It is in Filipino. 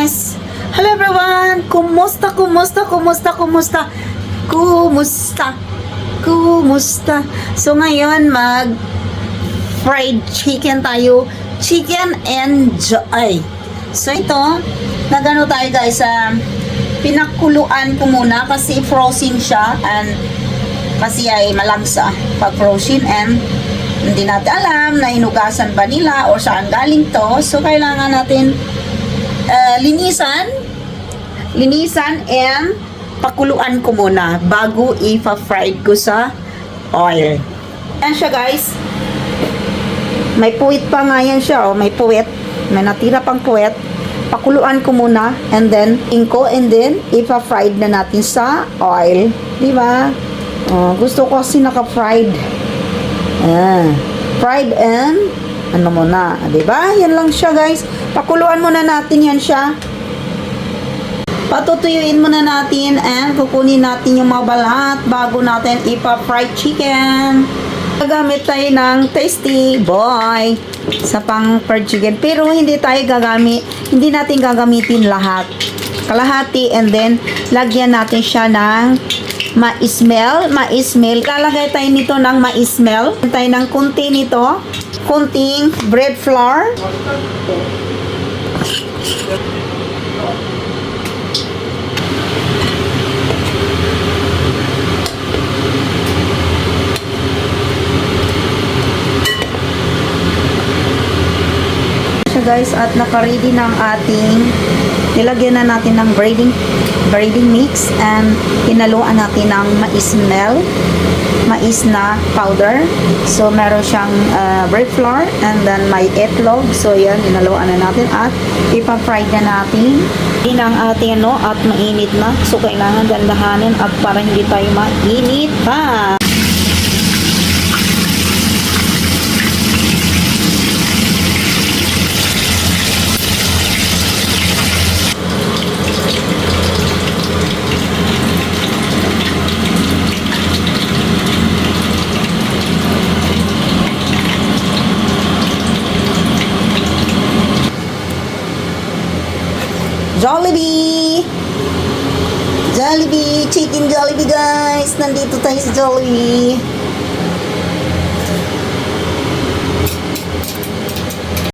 guys! Hello everyone! Kumusta? So ngayon fried chicken tayo. Chicken and joy. So ito, nagano tayo guys, pinakuluan ko muna kasi frozen siya and kasi ay malangsa pag frozen and hindi natin alam na hinugasan ba nila o saan galing to. So kailangan natin linisan and pakuluan ko muna bago ipa-fried ko sa oil. Ayan siya guys. May puwit pa nga yan siya. May puwit. May natira pang puwit. Pakuluan ko muna and then ingko and then ipa-fried na natin sa oil. Diba? Gusto ko kasi naka-fried. Fried and ano muna. Diba? Yan lang siya guys. Pakuluan muna natin yan siya. Patutuyuin muna natin and kukunin natin yung mga balat bago natin ipa-fried chicken. Gagamit tayo ng Tasty Boy sa pang-fried chicken. Pero hindi natin gagamitin lahat. Kalahati and then lagyan natin siya ng mais-mel. Lalagay tayo nito ng mais-mel. Tayo ng kunti nito. Kunting bread flour. Guys, at naka-ready ng ating nilagyan na natin ng breading mix and hinaluan natin ng mais na powder. So meron siyang bread flour and then may etlog. So yan, hinaluan na natin at ipa-fry na natin. Din ang ating at mainit na. So kailangan dandahanin at para hindi tayo mainit pa. Jollibee! Chicken Jollibee guys! Nandito tayo sa Jollibee.